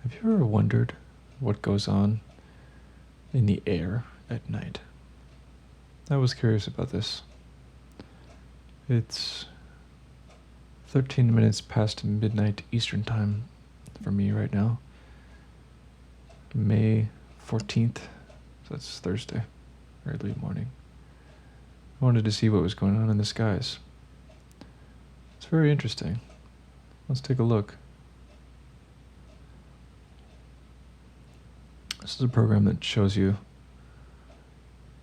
Have you ever wondered what goes on in the air at night? I was curious about this. It's 13 minutes past midnight Eastern Time for me right now. May 14th, so that's Thursday, early morning. I wanted to see what was going on in the skies. It's very interesting. Let's take a look. This is a program that shows you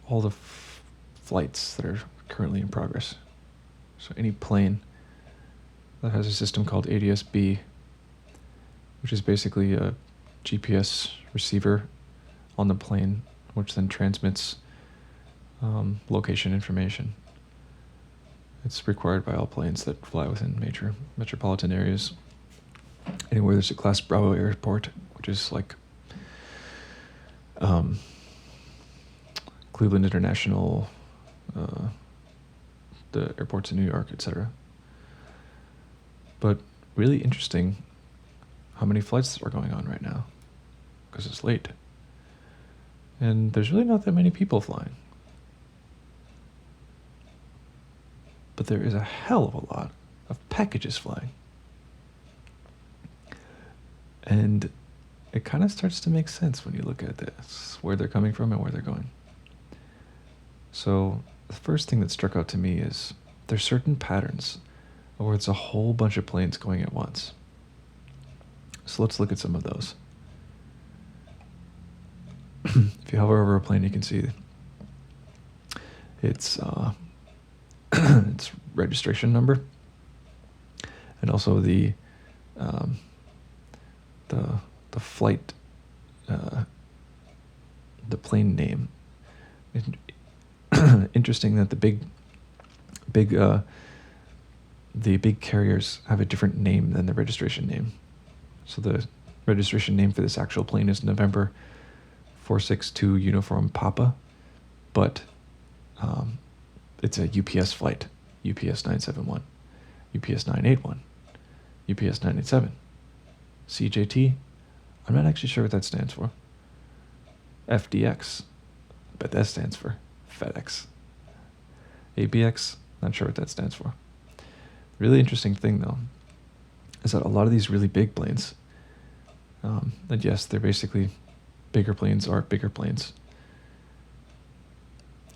all the flights that are currently in progress. So any plane that has a system called ADS-B, which is basically a GPS receiver on the plane, which then transmits location information. It's required by all planes that fly within major metropolitan areas. Anywhere there's a Class Bravo airport, which is like Cleveland International, the airports in New York, etc. But really interesting how many flights are going on right now, because it's late. And there's really not that many people flying. But there is a hell of a lot of packages flying. And it kind of starts to make sense when you look at this, where they're coming from and where they're going. So the first thing that struck out to me is there's certain patterns where it's a whole bunch of planes going at once. So let's look at some of those. If you hover over a plane, you can see its its registration number, and also the flight, the plane name. Interesting that the big carriers have a different name than the registration name. So the registration name for this actual plane is November 462 Uniform Papa, but it's a UPS flight, UPS 971, UPS 981, UPS 987, CJT. I'm not actually sure what that stands for. FDX, but that stands for FedEx. ABX, not sure what that stands for. Really interesting thing though, is that a lot of these really big planes, and yes, they're basically bigger planes are bigger planes.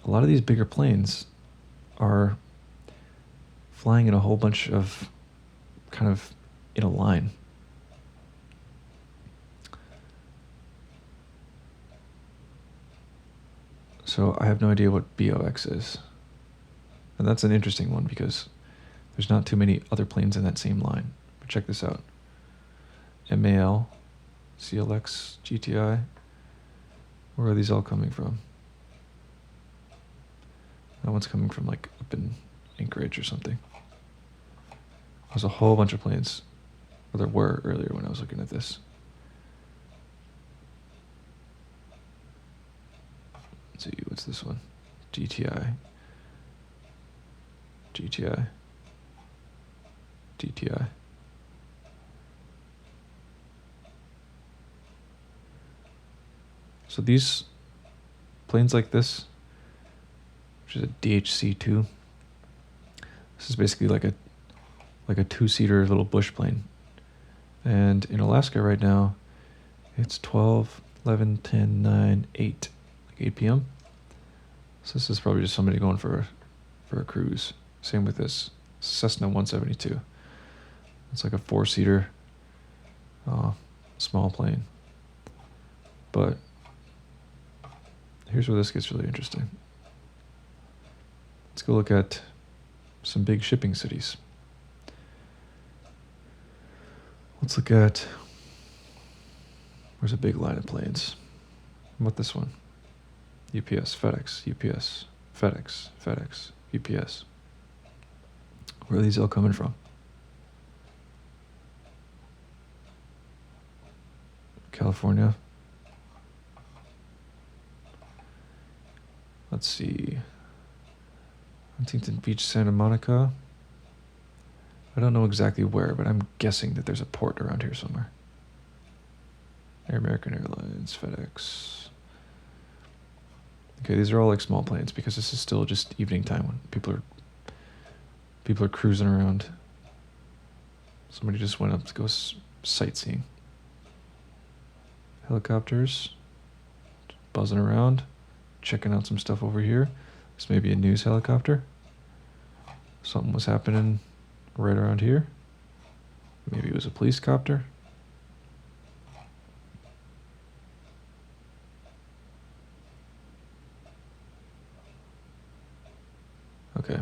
A lot of these bigger planes are flying in a whole bunch of kind of in a line. So I have no idea what BOX is. And that's an interesting one because there's not too many other planes in that same line. But check this out. MAL, CLX, GTI. Where are these all coming from? That one's coming from like up in Anchorage or something. There's a whole bunch of planes. Or there were earlier when I was looking at this. Let's see, what's this one? GTI. GTI. DTI. So these planes like this, which is a DHC-2, this is basically like a two-seater little bush plane. And in Alaska right now, it's 12, 11, 10, 9, 8, like 8 p.m. So this is probably just somebody going for a cruise. Same with this Cessna 172. It's like a four-seater small plane. But here's where this gets really interesting. Let's go look at some big shipping cities. Let's look at, where's a big line of planes? How about this one? UPS, FedEx, UPS, FedEx, FedEx, UPS. Where are these all coming from? California. Let's see. Huntington Beach, Santa Monica. I don't know exactly where, but I'm guessing that there's a port around here somewhere. American Airlines, FedEx. Okay, these are all like small planes because this is still just evening time when people are cruising around. Somebody just went up to go sightseeing. Helicopters, buzzing around, checking out some stuff over here. This may be a news helicopter. Something was happening right around here. Maybe it was a police copter. Okay.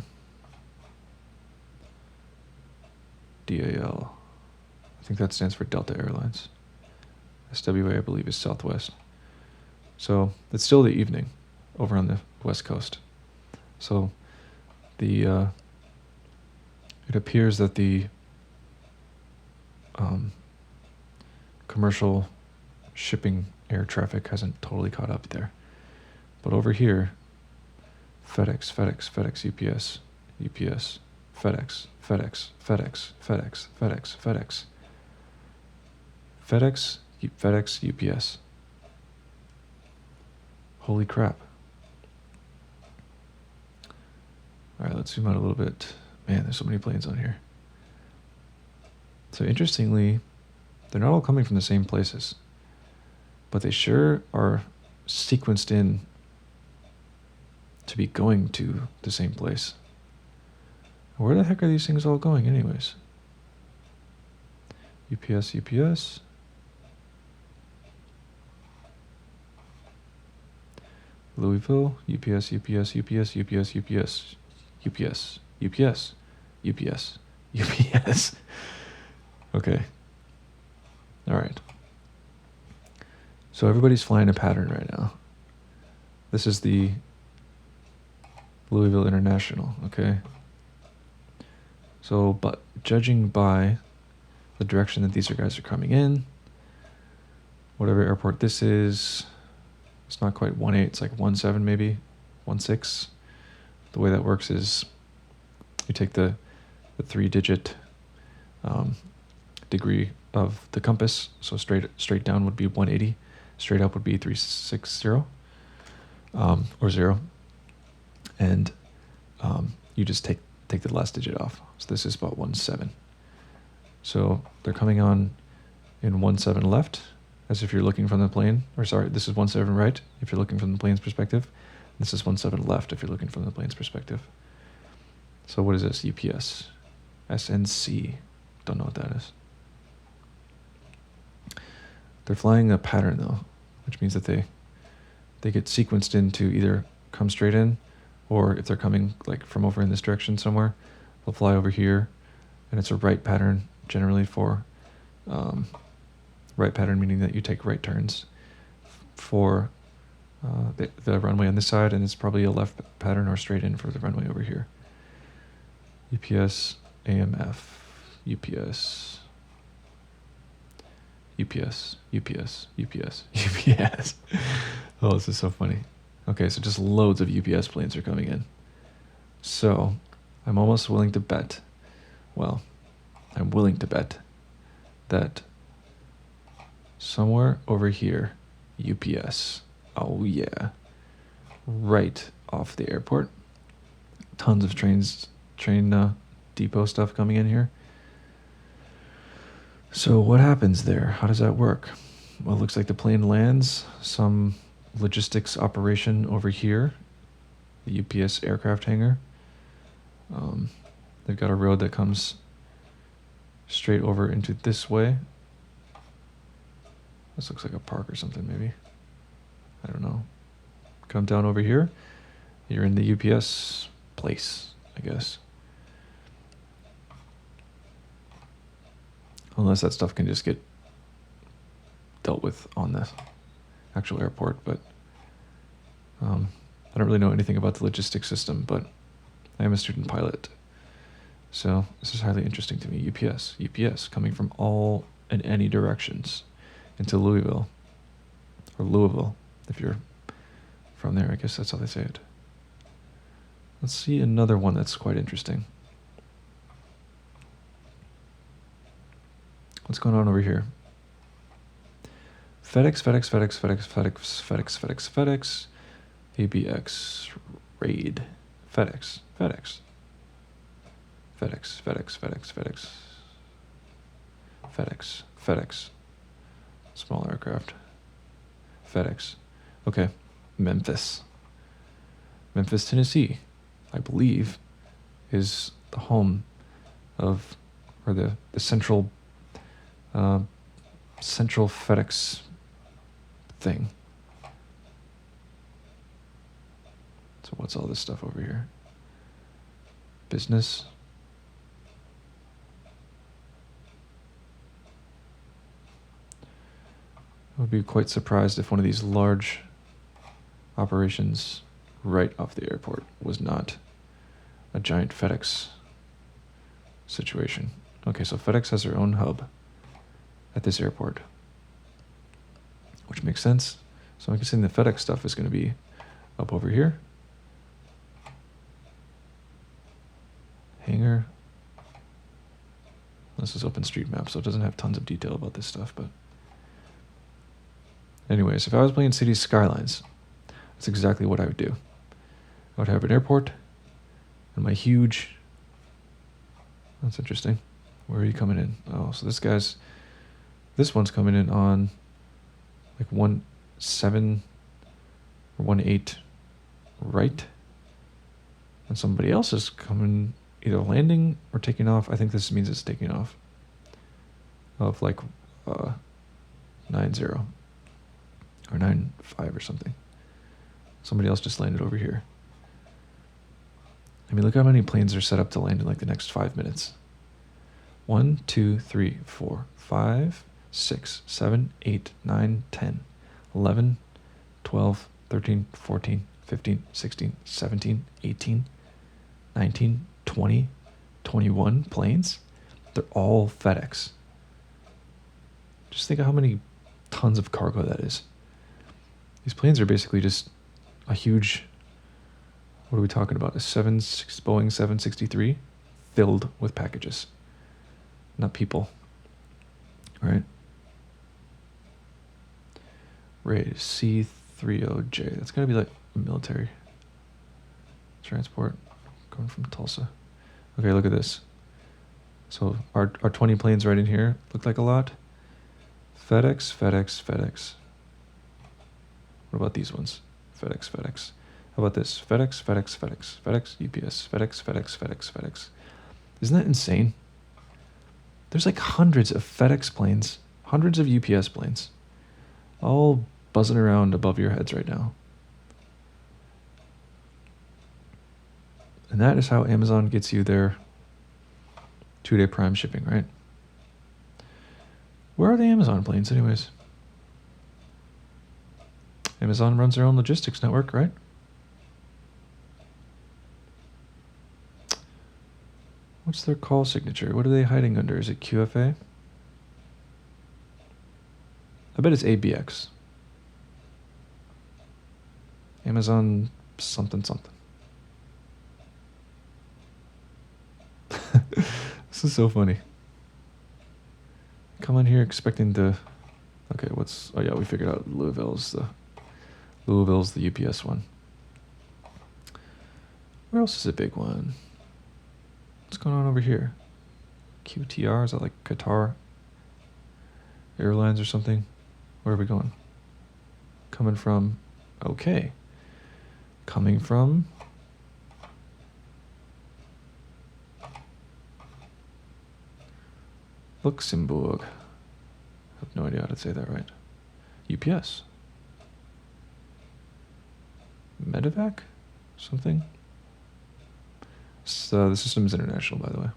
DAL. I think that stands for Delta Airlines. SWA, I believe, is Southwest. So it's still the evening over on the West Coast. So it appears that the commercial shipping air traffic hasn't totally caught up there. But over here, FedEx, UPS, FedEx, UPS. Holy crap. All right, let's zoom out a little bit. Man, there's so many planes on here. So interestingly, they're not all coming from the same places, but they sure are sequenced in to be going to the same place. Where the heck are these things all going anyways? UPS. Louisville, UPS. Okay. All right. So everybody's flying a pattern right now. This is the Louisville International, okay? So, but judging by the direction that these guys are coming in, whatever airport this is, it's not quite 1.8, it's like 1.7 maybe, 1.6. The way that works is you take the 3-digit degree of the compass. So straight down would be 180, straight up would be 360 or 0, and you just take the last digit off. So this is about 1.7. So they're coming on in 1.7 left, as if you're looking from the plane, or sorry, this is 1.7 right if you're looking from the plane's perspective. This is 1.7 left if you're looking from the plane's perspective. So what is this? UPS, SNC. Don't know what that is. They're flying a pattern though, which means that they get sequenced in to either come straight in, or if they're coming like from over in this direction somewhere, they'll fly over here, and it's a right pattern generally for right pattern, meaning that you take right turns for the runway on this side, and it's probably a left pattern or straight in for the runway over here. UPS, AMF, UPS. Oh, this is so funny. Okay, so just loads of UPS planes are coming in. So I'm almost willing to bet, I'm willing to bet that somewhere over here, UPS, oh yeah, right off the airport, tons of train depot stuff coming in here. So what happens there? How does that work? Well, it looks like the plane lands, some logistics operation over here, the UPS aircraft hangar. They've got a road that comes straight over into this way. This looks like a park or something, maybe. I don't know. Come down over here. You're in the UPS place, I guess. Unless that stuff can just get dealt with on the actual airport, but I don't really know anything about the logistics system, but I am a student pilot. So this is highly interesting to me. UPS coming from all and any directions into Louisville, or Louisville, if you're from there. I guess that's how they say it. Let's see another one that's quite interesting. What's going on over here? FedEx, FedEx, FedEx, FedEx, FedEx, FedEx, FedEx, FedEx, ABX, Raid, FedEx, FedEx, FedEx, FedEx, FedEx, FedEx, FedEx, FedEx, small aircraft, FedEx. Okay, Memphis. Memphis, Tennessee, I believe, is the home of, or the central central FedEx thing. So what's all this stuff over here? Business. I would be quite surprised if one of these large operations right off the airport was not a giant FedEx situation. Okay, so FedEx has their own hub at this airport, which makes sense. So I'm guessing the FedEx stuff is going to be up over here. Hangar. This is OpenStreetMap, so it doesn't have tons of detail about this stuff, but anyways, if I was playing Cities Skylines, that's exactly what I would do. I would have an airport and my huge... That's interesting. Where are you coming in? Oh, so this one's coming in on like 1-7 or 1-8 right. And somebody else is coming, either landing or taking off. I think this means it's taking off. Of like 9-0 or 9-5 or something. Somebody else just landed over here. I mean, look how many planes are set up to land in like the next 5 minutes. 1, 2, 3, 4, 5, 6, 7, 8, 9, 10, 11, 12, 13, 14, 15, 16, 17, 18, 19, 20, 21 planes. They're all FedEx. Just think of how many tons of cargo that is. These planes are basically just a huge, what are we talking about? A Boeing 763 filled with packages, not people. All right. Raid C30J. That's gotta be like military transport going from Tulsa. Okay, look at this. So our 20 planes right in here look like a lot. FedEx, FedEx, FedEx. What about these ones? FedEx, FedEx. How about this? FedEx, FedEx, FedEx, FedEx, UPS, FedEx, FedEx, FedEx, FedEx. Isn't that insane? There's like hundreds of FedEx planes, hundreds of UPS planes, all buzzing around above your heads right now. And that is how Amazon gets you their 2-day Prime shipping, right? Where are the Amazon planes anyways? Amazon runs their own logistics network, right? What's their call signature? What are they hiding under? Is it QFA? I bet it's ABX. Amazon something something. This is so funny. Come on here expecting to... Okay, what's... Oh yeah, we figured out Louisville's the UPS one. Where else is a big one? What's going on over here? QTR, is that like Qatar Airlines or something? Where are we going? Coming from... Okay. Coming from... Luxembourg. I have no idea how to say that right. UPS. Medevac? Something? So the system is international, by the way.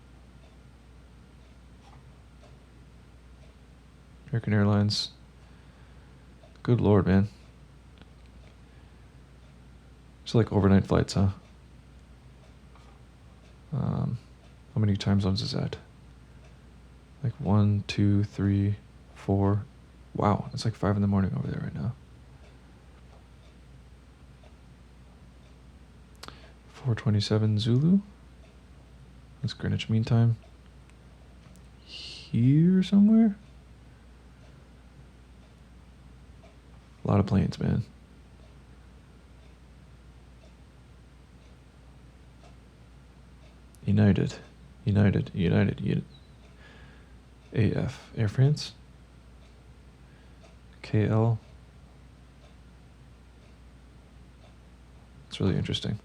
American Airlines. Good lord, man. It's like overnight flights, huh? How many time zones is that? Like 1, 2, 3, 4. Wow, it's like 5 in the morning over there right now. 4:27 Zulu. That's Greenwich Mean Time. Here somewhere? A lot of planes, man. United. AF. Air France? KL. It's really interesting.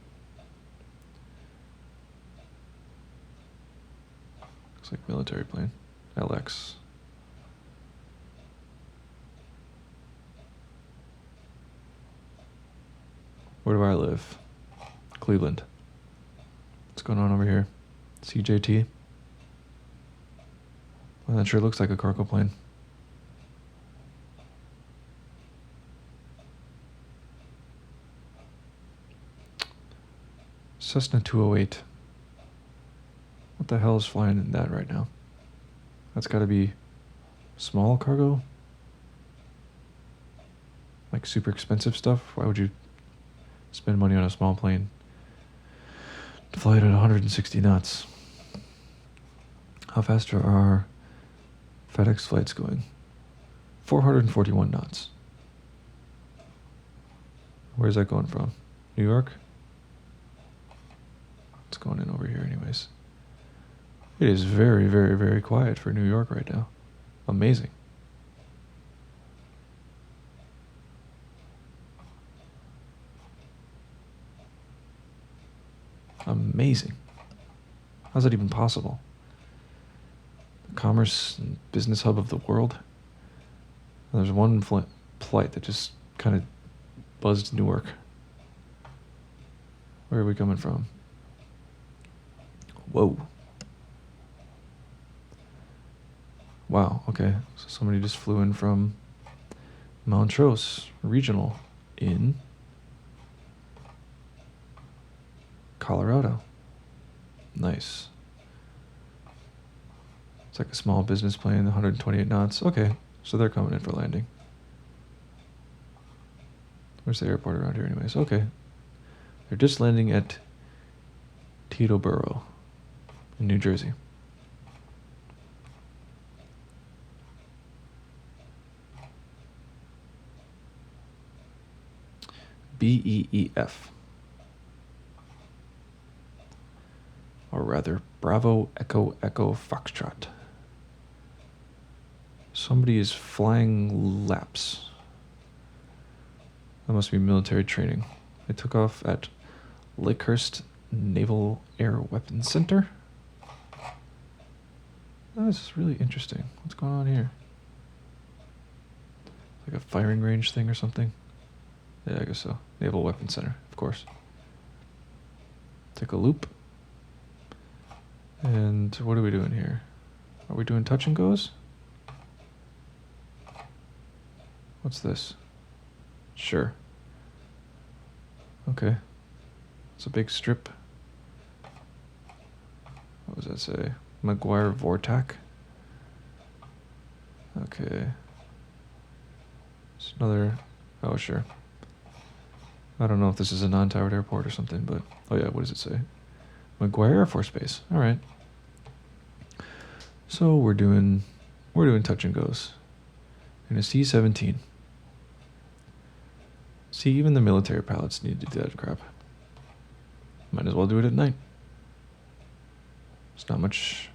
Looks like military plane. LX. Where do I live? Cleveland. What's going on over here? CJT. Well, that sure looks like a cargo plane. Cessna 208. What the hell is flying in that right now? That's got to be small cargo? Like super expensive stuff? Why would you spend money on a small plane to fly it at 160 knots? How fast are our FedEx flights going? 441 knots. Where's that going from? New York? It's going in over here anyways. It is very, very, very quiet for New York right now. Amazing. Amazing. How's that even possible? The commerce and business hub of the world. And there's one flight that just kind of buzzed Newark. Where are we coming from? Whoa. Wow, okay. So somebody just flew in from Montrose Regional in Colorado. Nice. It's like a small business plane, 128 knots. Okay, so they're coming in for landing. Where's the airport around here anyways? Okay. They're just landing at Teterboro in New Jersey. BEEF. Or rather, Bravo Echo Echo Foxtrot. Somebody is flying laps. That must be military training. They took off at Lakehurst Naval Air Weapons Center. Oh, this is really interesting. What's going on here? Like a firing range thing or something? Yeah, I guess so. Naval Weapons Center, of course. Take a loop. And what are we doing here? Are we doing touch and goes? What's this? Sure. Okay. It's a big strip. What does that say? McGuire Vortac. Okay. It's another... Oh, sure. I don't know if this is a non-towered airport or something, but... Oh yeah, what does it say? McGuire Air Force Base. All right. So we're doing touch and goes in a C-17. See, even the military pilots need to do that crap. Might as well do it at night. There's not much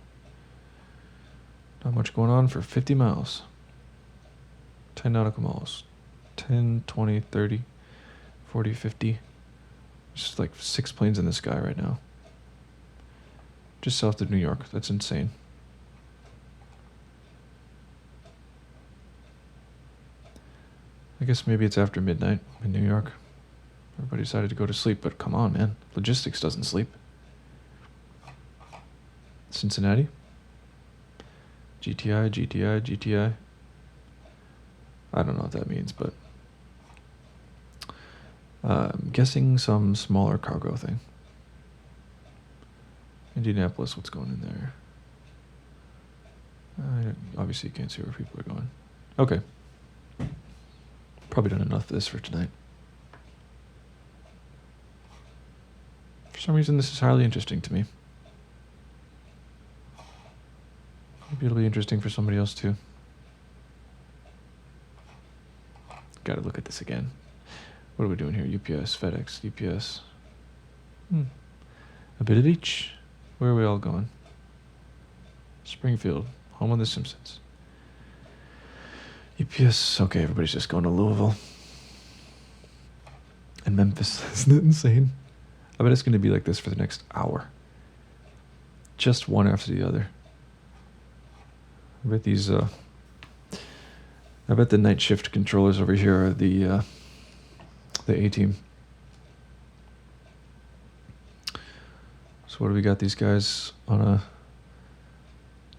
going on for 50 miles. 10 nautical miles. 10, 20, 30, 40, 50. Just like 6 planes in the sky right now. Just south of New York. That's insane. I guess maybe it's after midnight in New York. Everybody decided to go to sleep, but come on, man. Logistics doesn't sleep. Cincinnati? GTI. I don't know what that means, but I'm guessing some smaller cargo thing. Indianapolis, what's going in there? Obviously, you can't see where people are going. Okay. Probably done enough of this for tonight. For some reason, this is highly interesting to me. Maybe it'll be interesting for somebody else too. Gotta look at this again. What are we doing here? UPS, FedEx, UPS. A bit of each. Where are we all going? Springfield, home of the Simpsons. UPS, okay, everybody's just going to Louisville. And Memphis. Isn't it insane? I bet it's going to be like this for the next hour. Just one after the other. I bet these, I bet the night shift controllers over here are the A-team. So what do we got these guys on a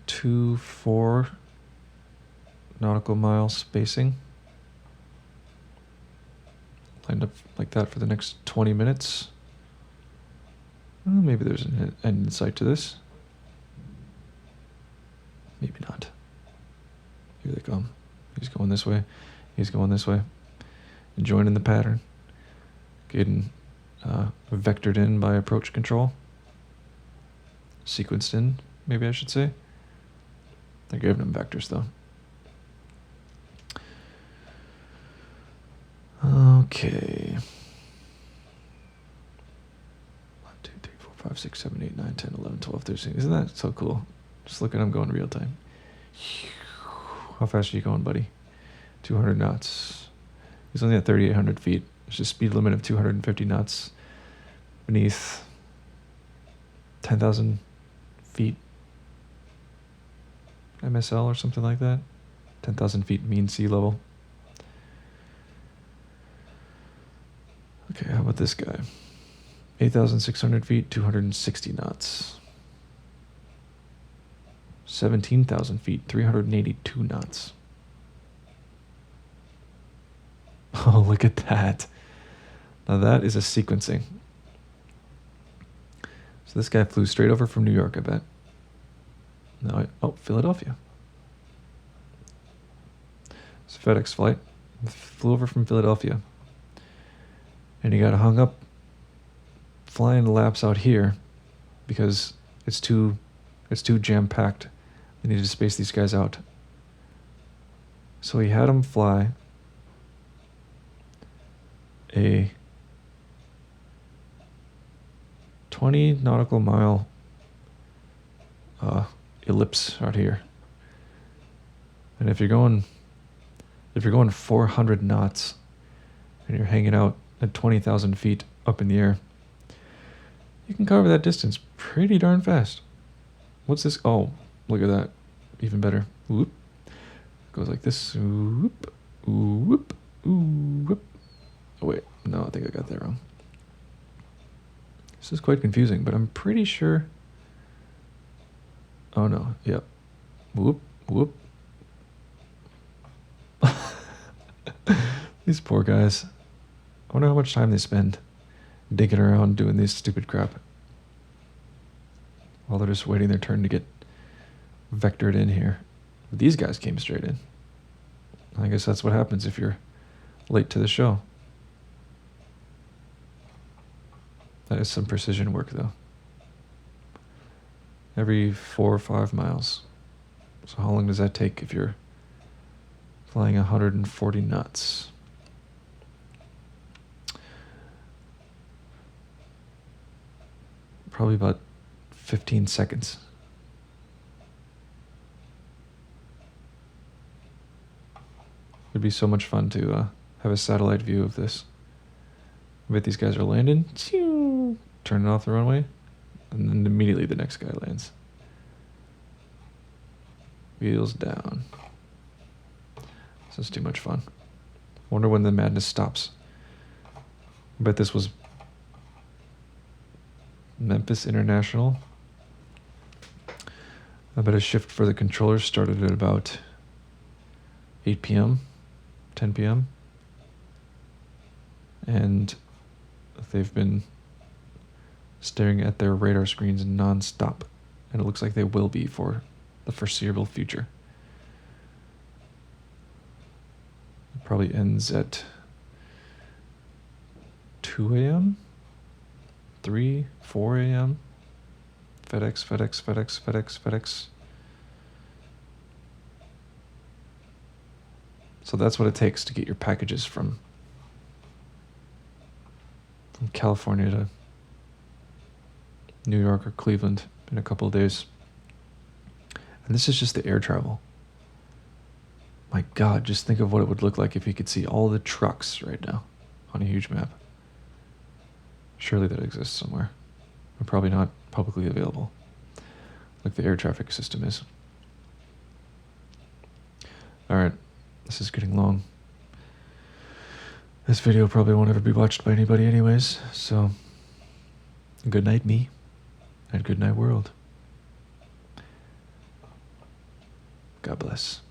2-4 nautical mile spacing? Lined up like that for the next 20 minutes. Well, maybe there's an end in sight to this. Maybe not. Here they come. He's going this way. He's going this way. And joining the pattern. Getting vectored in by approach control. Sequenced in, maybe I should say. They're giving them vectors though. Okay. 1, 2, 3, 4, 5, 6, 7, 8, 9, 10, 11, 12, 13. Isn't that so cool? Just look at him going real time. How fast are you going, buddy? 200 knots. He's only at 3,800 feet. There's a speed limit of 250 knots beneath 10,000 feet MSL or something like that. 10,000 feet mean sea level. Okay, how about this guy? 8,600 feet, 260 knots. 17,000 feet, 382 knots. Oh, look at that. Now that is a sequencing. So this guy flew straight over from New York, I bet. No, Philadelphia. It's a FedEx flight. Flew over from Philadelphia. And he got hung up flying laps out here because it's too jam-packed. They needed to space these guys out. So he had them fly a 20 nautical mile ellipse out here. And if you're going 400 knots and you're hanging out at 20,000 feet up in the air, you can cover that distance pretty darn fast. What's this? Oh, look at that. Even better. Whoop. Goes like this. Whoop. Whoop. Whoop. Oh, wait. No, I think I got that wrong. This is quite confusing, but I'm pretty sure. Oh, no. Yep. Whoop. Whoop. These poor guys. I wonder how much time they spend digging around doing this stupid crap while they're just waiting their turn to get vectored in here. But these guys came straight in. I guess that's what happens if you're late to the show. That is some precision work, though. Every 4 or 5 miles. So how long does that take if you're flying 140 knots? Probably about 15 seconds. It'd be so much fun to have a satellite view of this. I bet these guys are landing, turning off the runway, and then immediately the next guy lands. Wheels down. This is too much fun. Wonder when the madness stops. I bet this was Memphis International. I bet a shift for the controllers started at about 8 p.m., 10 p.m. And they've been staring at their radar screens non-stop. And it looks like they will be for the foreseeable future. It probably ends at 2 a.m., 3, 4 a.m. FedEx, FedEx, FedEx, FedEx, FedEx. So that's what it takes to get your packages from California to New York or Cleveland in a couple of days. And this is just the air travel. My God, just think of what it would look like if you could see all the trucks right now on a huge map. Surely that exists somewhere. But probably not publicly available, like the air traffic system is. Alright, this is getting long. This video probably won't ever be watched by anybody anyways, so good night me, and good night world. God bless.